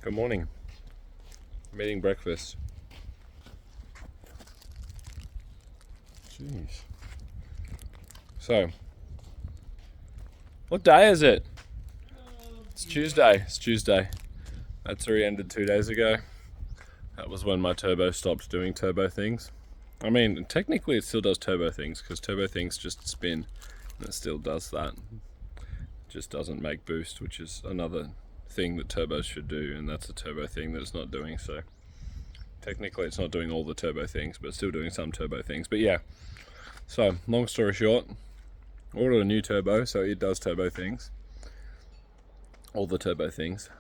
Good morning. I'm eating breakfast. Jeez. So, what day is it? It's Tuesday. It's Tuesday. That three ended 2 days ago. That was when my turbo stopped doing turbo things. I mean, technically it still does turbo things because turbo things just spin and it still does that. It just doesn't make boost, which is another thing that turbos should do, and that's a turbo thing that it's not doing. So technically it's not doing all the turbo things, but it's still doing some turbo things. But yeah, so long story short, ordered a new turbo so it does turbo things, all the turbo things,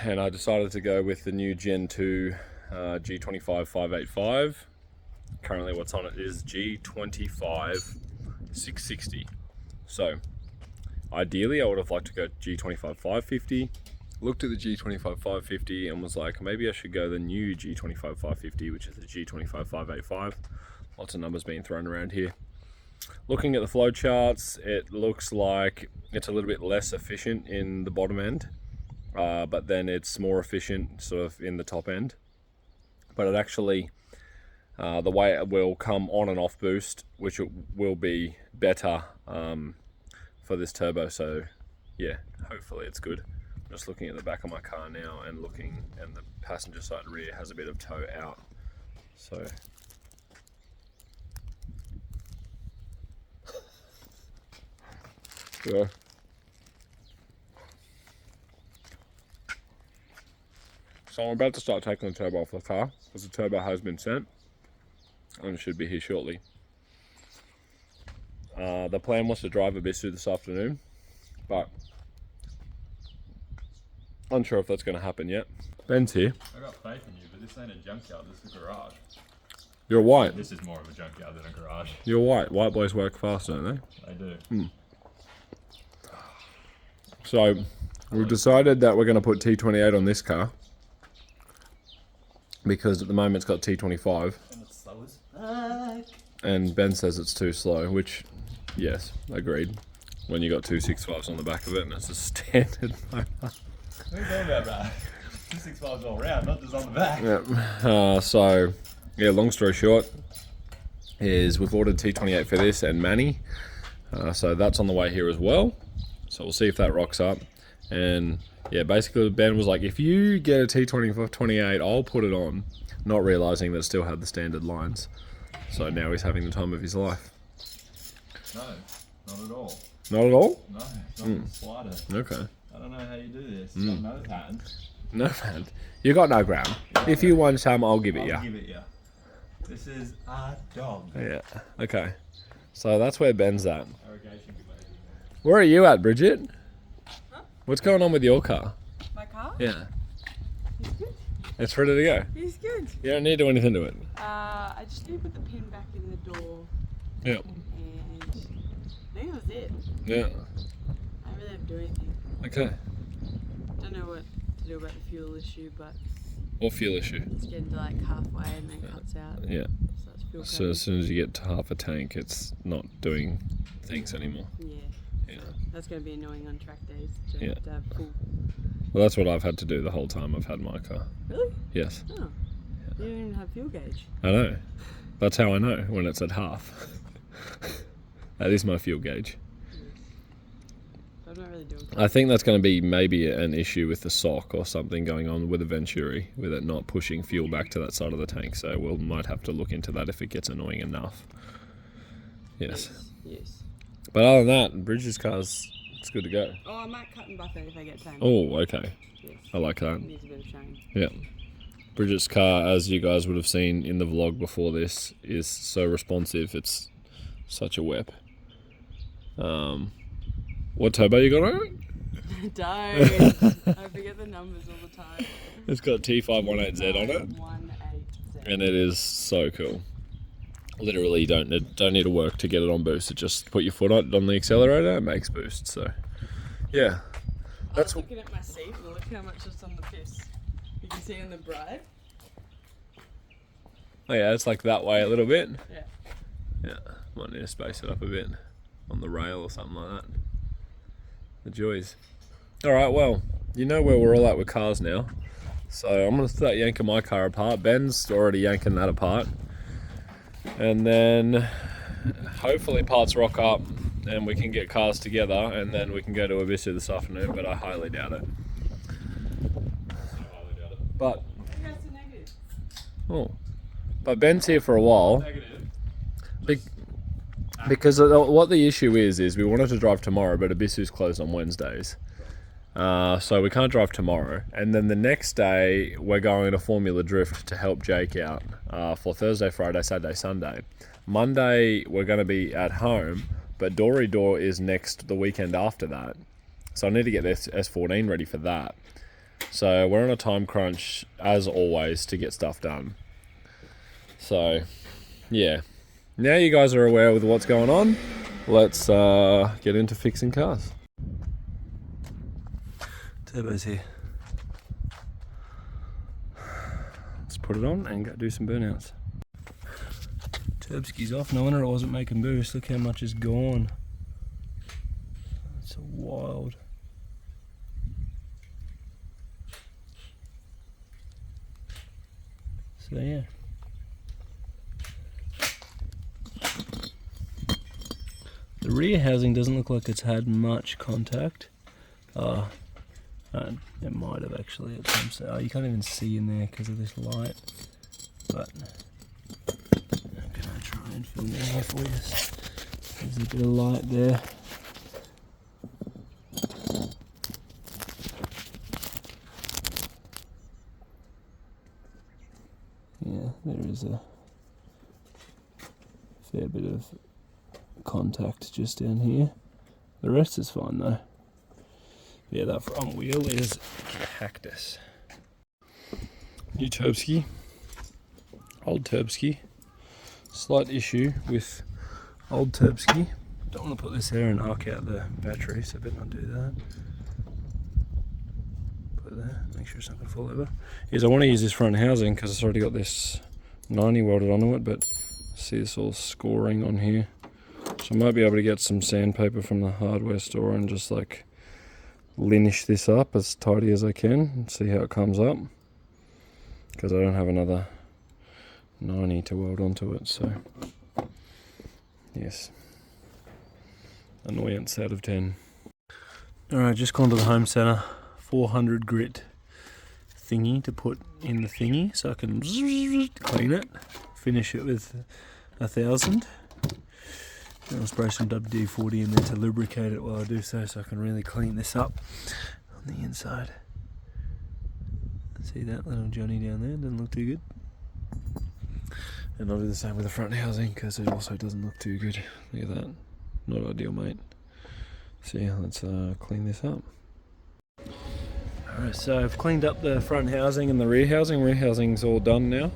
and I decided to go with the new Gen 2 G25 585. Currently what's on it is G25 660. So ideally I would have liked to go G25 550. Looked at the G25 550 and was like, maybe I should go the new G25 550, which is the G25 585. Lots of numbers being thrown around here. Looking at the flow charts, it looks like it's a little bit less efficient in the bottom end, but then it's more efficient sort of in the top end. But it actually, the way it will come on and off boost, which it will be better for this turbo. So yeah, hopefully it's good. I'm just looking at the back of my car now and the passenger side rear has a bit of toe out. So yeah. So I'm about to start taking the turbo off the car because the turbo has been sent and it should be here shortly. The plan was to drive a Bisu this afternoon, but unsure if that's going to happen yet. Ben's here. I got faith in you, but this ain't a junkyard, this is a garage. You're white. This is more of a junkyard than a garage. You're white. White boys work fast, don't they? They do. So we've decided that we're going to put T28 on this car because at the moment it's got T25. And it's slow as fuck. And Ben says it's too slow, which, yes, agreed. When you got 265s on the back of it and it's a standard motor. What are you talking about, bro? 265's all round, not just on the back. Yep. So, yeah, long story short is we've ordered T28 for this and Manny. So that's on the way here as well. So we'll see if that rocks up. And yeah, basically Ben was like, if you get a T28, I'll put it on. Not realising that it still had the standard lines. So now he's having the time of his life. No, not at all. Not at all? No, not the slightest. Okay. I don't know how you do this. Got no pattern. No, man. You got no ground. If you want some, I'll give it you. I'll give it you. This is a dog. Yeah. Okay. So that's where Ben's at. Irrigation glazing. Where are you at, Bridget? Huh? What's going on with your car? My car? Yeah. He's good. It's ready to go. He's good. You don't need to do anything to it. I just need to put the pin back in the door, Yeah. and I think that was it. Yeah. I really have to do anything. Okay. Don't know what to do about the fuel issue, but What fuel issue? it's getting to like halfway and then cuts out. Yeah. So it's fuel So as soon as you get to half a tank, it's not doing things anymore. Yeah. Yeah. That's going to be annoying on track days to, Yeah. to have full. Well, that's what I've had to do the whole time I've had my car. Really? Yes. Oh. You don't even have fuel gauge. I know. That's how I know when it's at half. That is my fuel gauge. So I'm not really doing I think that's going to be maybe an issue with the sock or something going on with the Venturi, with it not pushing fuel back to that side of the tank. So we might have to look into that if it gets annoying enough. Yes. Yes. But other than that, Bridget's car's it's good to go. Oh, I might cut and buff it if I get time. Oh, okay. Yes. I like that. Needs a bit of change. Yeah. Bridget's car, as you guys would have seen in the vlog before this, is so responsive. It's such a whip. What turbo you got on it? Don't. I forget the numbers all the time. It's got T518Z on it, 18Z. and it is so cool. Literally, you don't need to work to get it on boost. It just put your foot on the accelerator, it makes boost. So, yeah. I was looking at my seat and look how much is on the piss. You can see on the bride. Oh yeah, it's like that way a little bit. Yeah. Yeah, might need to space it up a bit on the rail or something like that. The joys. All right, well, you know where we're all at with cars now. So I'm going to start yanking my car apart. Ben's already yanking that apart. And then hopefully parts rock up and we can get cars together and then we can go to Bisu this afternoon, but I highly doubt it. But, oh, but Ben's here for a while. Because what the issue is we wanted to drive tomorrow, but Bisu's closed on Wednesdays. So we can't drive tomorrow. And then the next day, we're going to Formula Drift to help Jake out for Thursday, Friday, Saturday, Sunday. Monday, we're going to be at home, but Dory Door is the weekend after that. So I need to get this S14 ready for that. So we're on a time crunch, as always, to get stuff done. So, yeah. Now you guys are aware with what's going on, let's get into fixing cars. Turbo's here. Let's put it on and go do some burnouts. Turbski's off, no wonder it wasn't making boost. Look how much is gone. It's wild. So yeah. The rear housing doesn't look like it's had much contact. It might have actually at some stage. Oh, you can't even see in there because of this light. But I'm gonna try and film it here for you. There's a bit of light there. Yeah, there is a fair bit of contact just down here. The rest is fine though. Yeah, that front wheel is cactus. New Turbski, old Turbski. Slight issue with old Turbski. Don't want to put this there and arc out the battery, so I better not do that. Put it there, make sure it's not going to fall over. Is I want to use this front housing because it's already got this 90 welded onto it, but see this all scoring on here. So I might be able to get some sandpaper from the hardware store and just like linish this up as tidy as I can and see how it comes up, because I don't have another 90 to weld onto it. So yes, annoyance out of 10. Alright, just gone to the home center, 400 grit thingy to put in the thingy so I can clean it, finish it with 1000. I'll spray some WD-40 in there to lubricate it while I do so I can really clean this up on the inside. See that little Johnny down there? Doesn't look too good. And I'll do the same with the front housing because it also doesn't look too good. Look at that. Not ideal, mate. So yeah, let's clean this up. Alright, so I've cleaned up the front housing and the rear housing. Rear housing's all done now,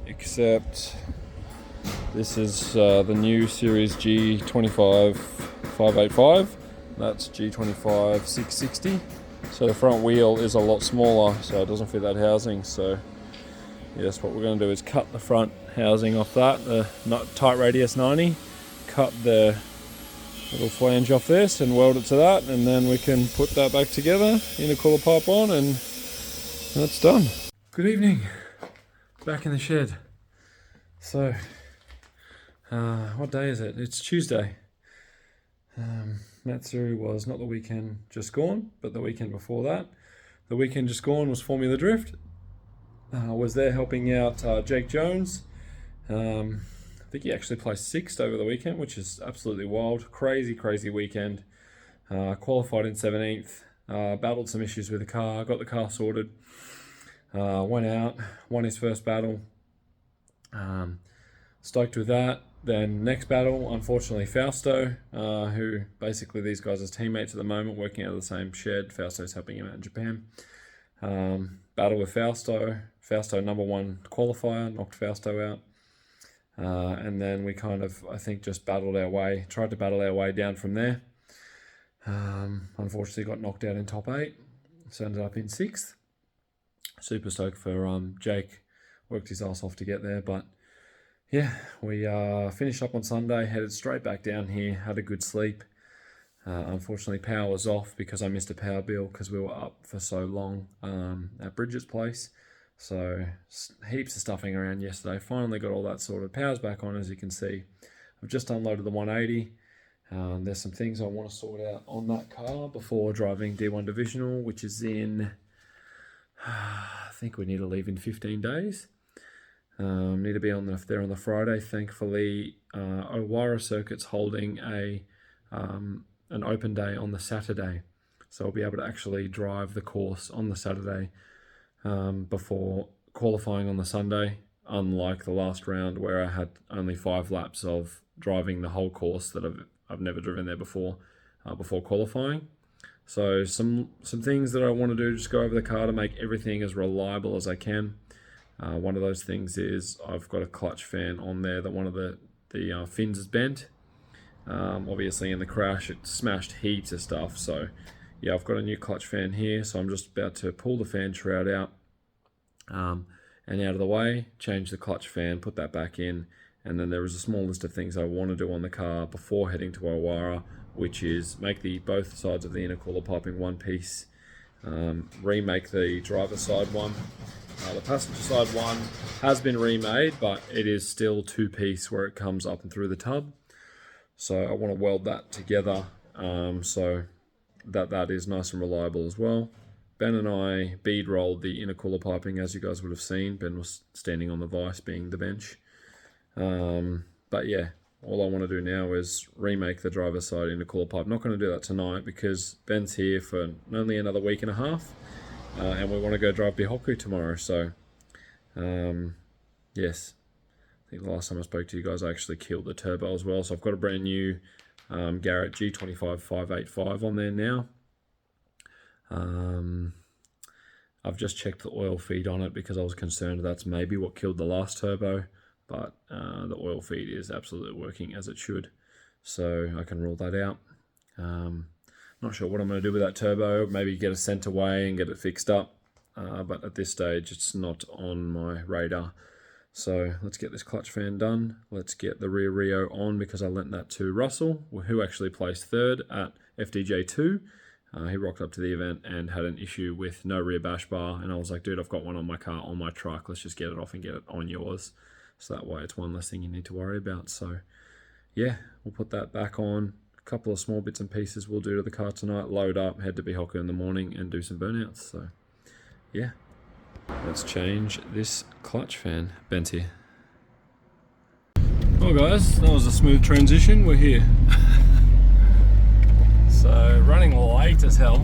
except this is the new Series G25 585. That's G25 660. So the front wheel is a lot smaller, so it doesn't fit that housing. So yes, what we're going to do is cut the front housing off that, the tight radius 90, cut the little flange off this and weld it to that, and then we can put that back together in a cooler pipe on, and that's done. Good evening, back in the shed. So what day is it? It's Tuesday. Matsu was not the weekend just gone, but the weekend before that. The weekend just gone was Formula Drift. Was there helping out Jake Jones. I think he actually placed 6th over the weekend, which is absolutely wild. Crazy weekend. Qualified in 17th. Battled some issues with the car. Got the car sorted. Went out. Won his first battle. Stoked with that. Then next battle, unfortunately, Fausto, who basically these guys are teammates at the moment, working out of the same shed. Fausto's helping him out in Japan. Battle with Fausto. Fausto #1 qualifier, knocked Fausto out. And then we kind of, I think, just tried to battle our way down from there. Unfortunately got knocked out in top 8, so ended up in 6th. Super stoked for Jake, worked his ass off to get there, but yeah, we finished up on Sunday, headed straight back down here, had a good sleep. Unfortunately, power was off because I missed a power bill because we were up for so long at Bridget's place. So heaps of stuffing around yesterday. Finally got all that sorted. Power's back on, as you can see. I've just unloaded the 180. There's some things I want to sort out on that car before driving D1 Divisional, which is in, I think we need to leave in 15 days. Need to be there on the Friday. Thankfully, Owara Circuit's holding an open day on the Saturday, so I'll be able to actually drive the course on the Saturday before qualifying on the Sunday, unlike the last round where I had only 5 laps of driving the whole course that I've never driven there before qualifying. So some things that I want to do, just go over the car to make everything as reliable as I can. One of those things is I've got a clutch fan on there that one of the fins is bent. Obviously in the crash it smashed heaps of stuff, so yeah, I've got a new clutch fan here, so I'm just about to pull the fan shroud out and out of the way, change the clutch fan, put that back in, and then there is a small list of things I want to do on the car before heading to Owara, which is make both sides of the intercooler piping one piece, remake the driver's side one. The passenger side one has been remade, but it is still 2-piece where it comes up and through the tub. So I want to weld that together so that is nice and reliable as well. Ben and I bead rolled the intercooler piping, as you guys would have seen. Ben was standing on the vise, being the bench. But yeah, all I want to do now is remake the driver's side intercooler pipe. Not going to do that tonight because Ben's here for only another week and a half. And we want to go drive Bihoku tomorrow, so yes, I think the last time I spoke to you guys I actually killed the turbo as well, so I've got a brand new Garrett G25 585 on there now. I've just checked the oil feed on it because I was concerned that's maybe what killed the last turbo, but the oil feed is absolutely working as it should, so I can rule that out. Not sure what I'm going to do with that turbo, maybe get it sent away and get it fixed up, but at this stage it's not on my radar. So let's get this clutch fan done, let's get the rear Rio on because I lent that to Russell, who actually placed 3rd at FDJ2. He rocked up to the event and had an issue with no rear bash bar, and I was like, dude, I've got one on my car, on my truck, let's just get it off and get it on yours. So that way it's one less thing you need to worry about. So yeah, we'll put that back on. Couple of small bits and pieces we'll do to the car tonight, load up, head to Bihoku in the morning and do some burnouts. So yeah, let's change this clutch fan. Ben's here. Well guys, that was a smooth transition. We're here. So running late as hell.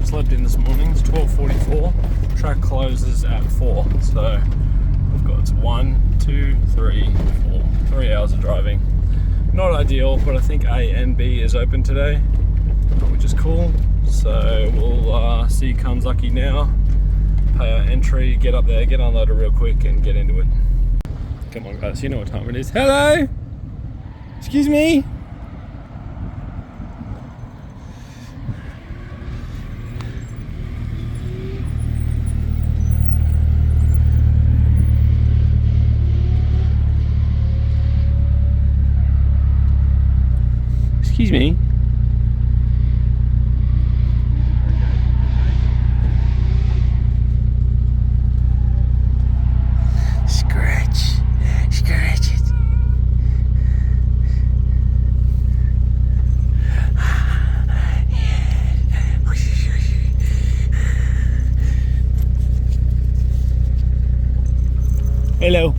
Slept in this morning. It's 12:44. Track closes at 4. So we've got 1, 2, 3, 4. 3 hours of driving. Not ideal, but I think A and B is open today, which is cool. So we'll see Kanzaki now, pay our entry, get up there, get unloaded real quick and get into it. Come on guys, you know what time it is. Hello! Excuse me? Excuse me. Scratch it. Hello.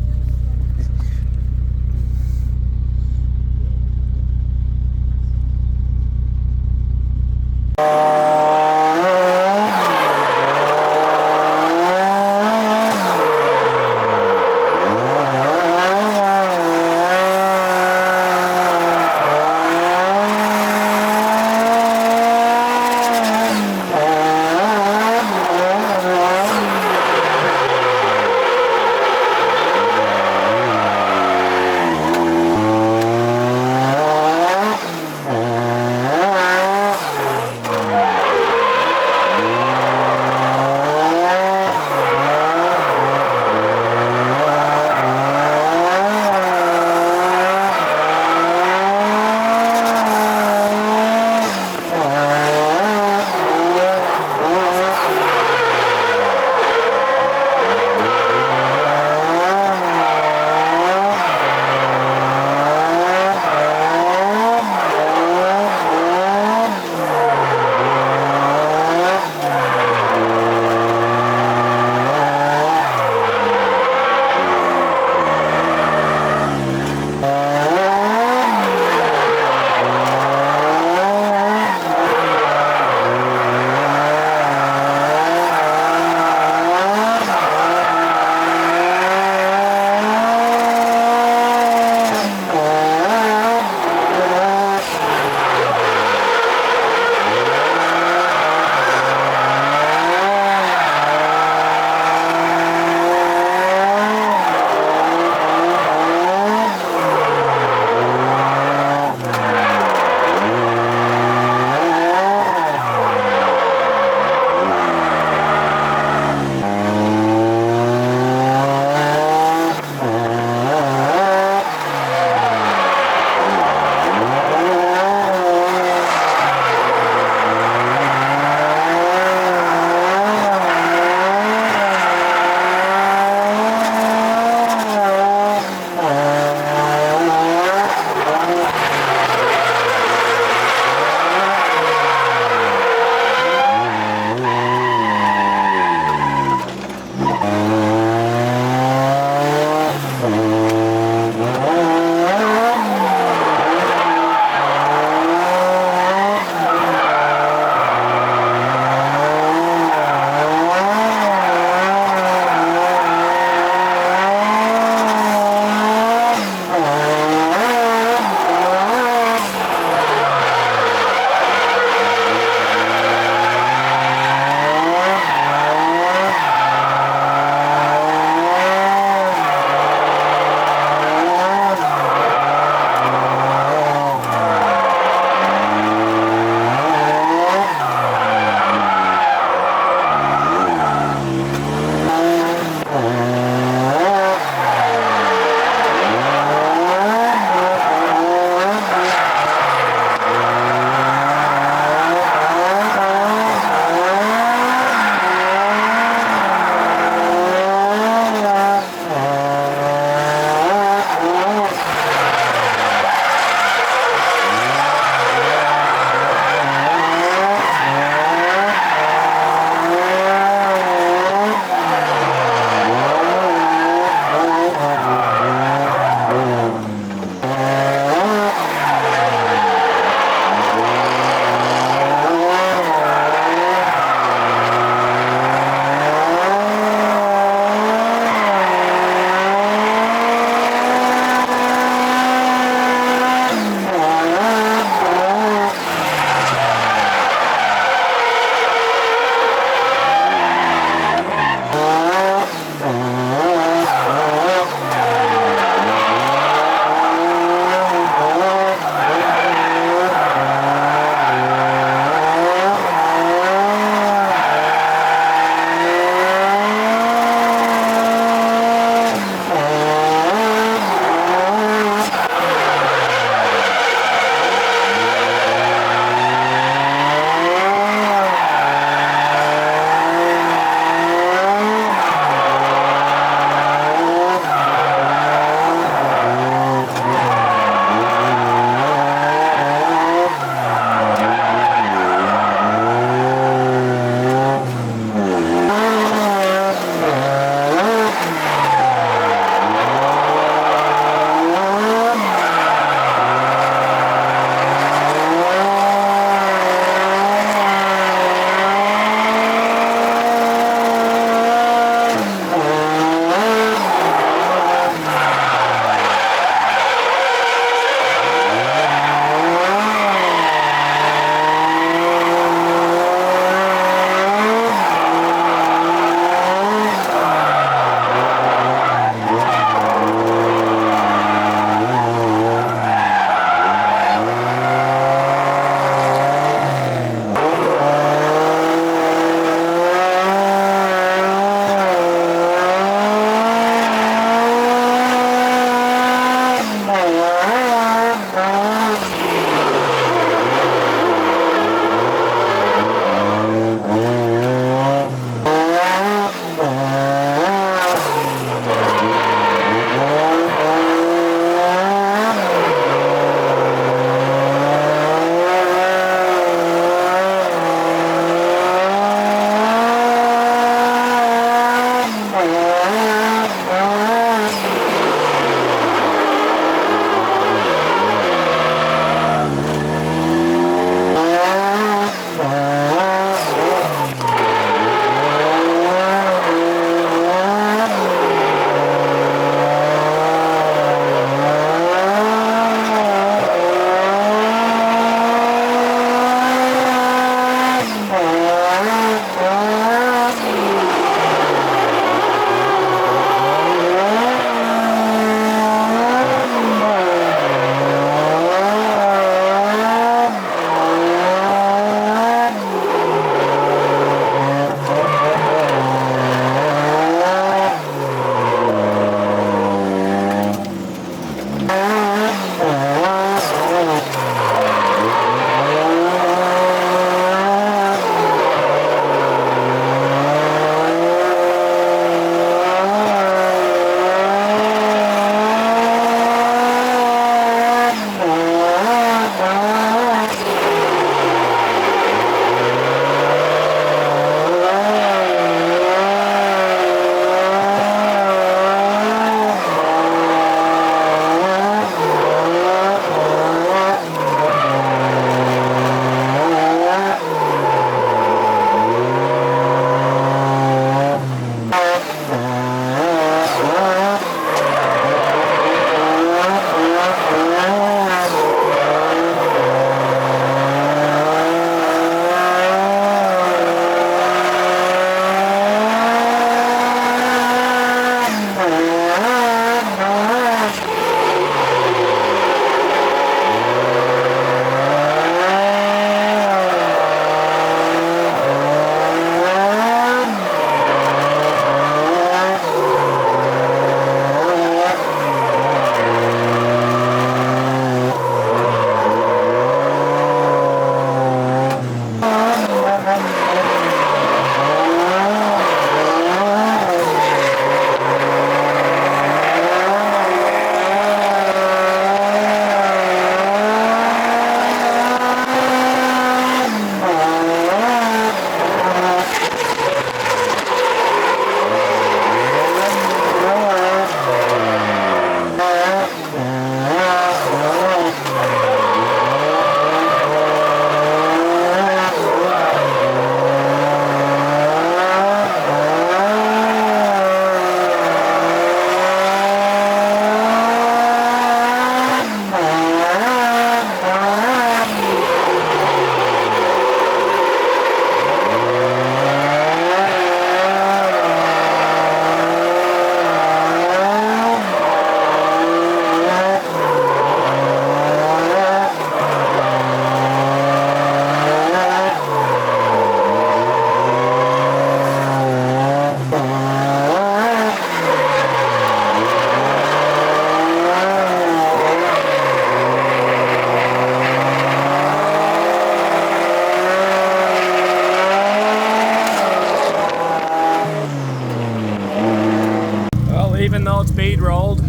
speed rolled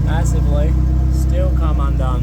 massively, still come undone.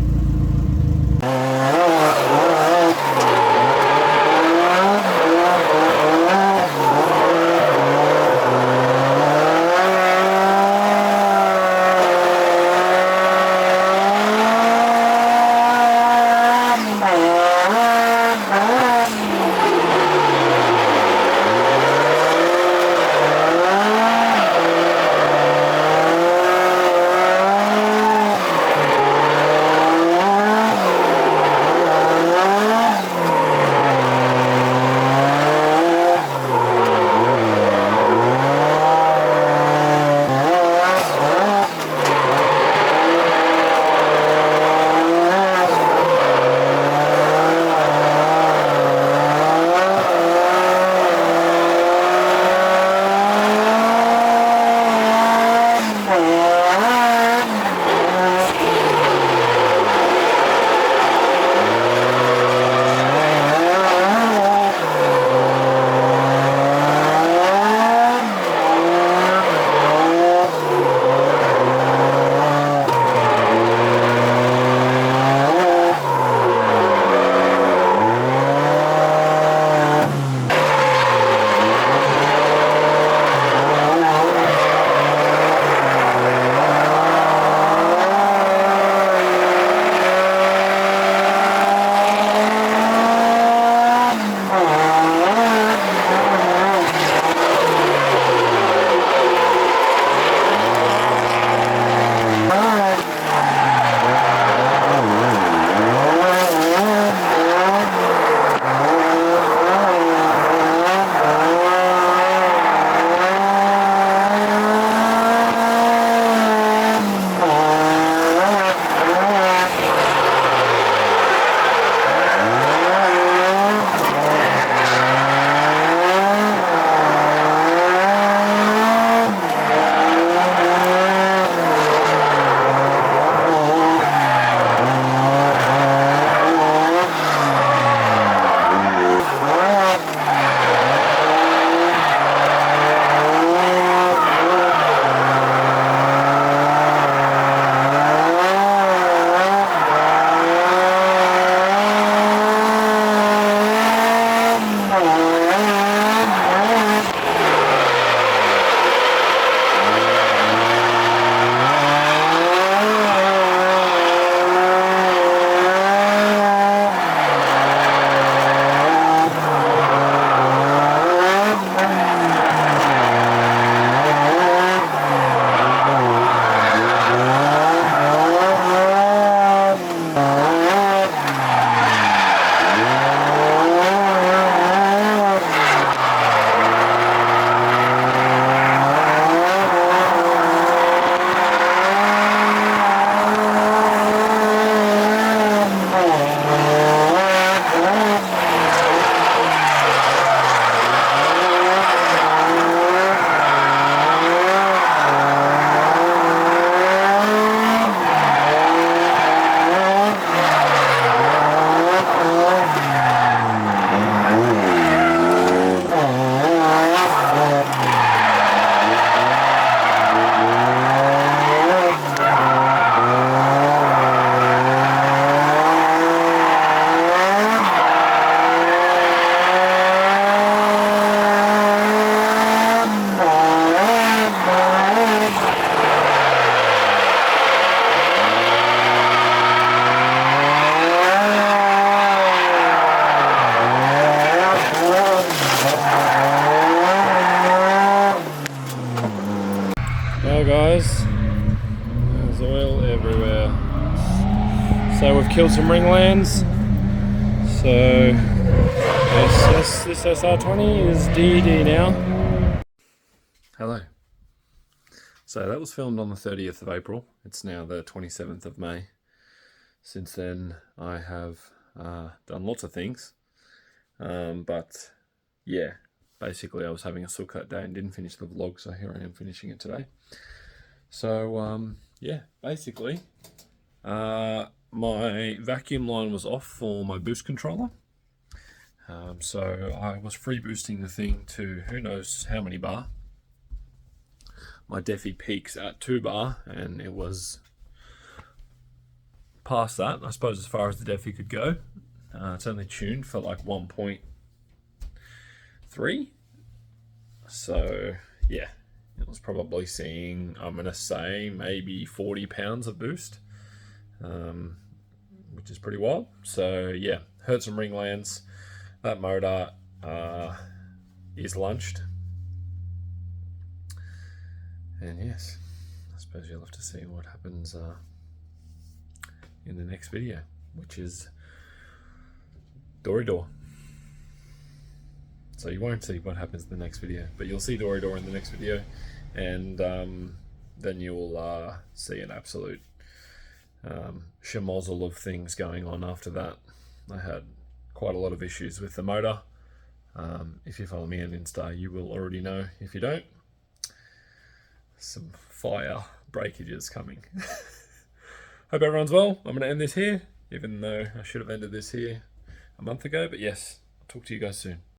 So we've killed some ringlands. So this SR20 is DD now. Hello. So that was filmed on the 30th of April. It's now the 27th of May. Since then I have done lots of things. But yeah, basically I was having a silk cut day and didn't finish the vlog, so here I am finishing it today. So yeah, basically my vacuum line was off for my boost controller. So I was free boosting the thing to who knows how many bar. my Defi peaks at 2 bar, and it was past that, I suppose, as far as the Defi could go. It's only tuned for like 1.3. So yeah, it was probably seeing, I'm going to say, maybe 40 pounds of boost, which is pretty wild. So yeah, heard some ringlands. That motor is lunched. And yes, I suppose you'll have to see what happens in the next video, which is Dory Door. So you won't see what happens in the next video, but you'll see Dory Door in the next video, and then you'll see an absolute schmozzle of things going on after that. I had quite a lot of issues with the motor. If you follow me on Insta, you will already know. If you don't, some fire breakages coming. Hope everyone's well. I'm going to end this here, even though I should have ended this here a month ago. But yes, I'll talk to you guys soon.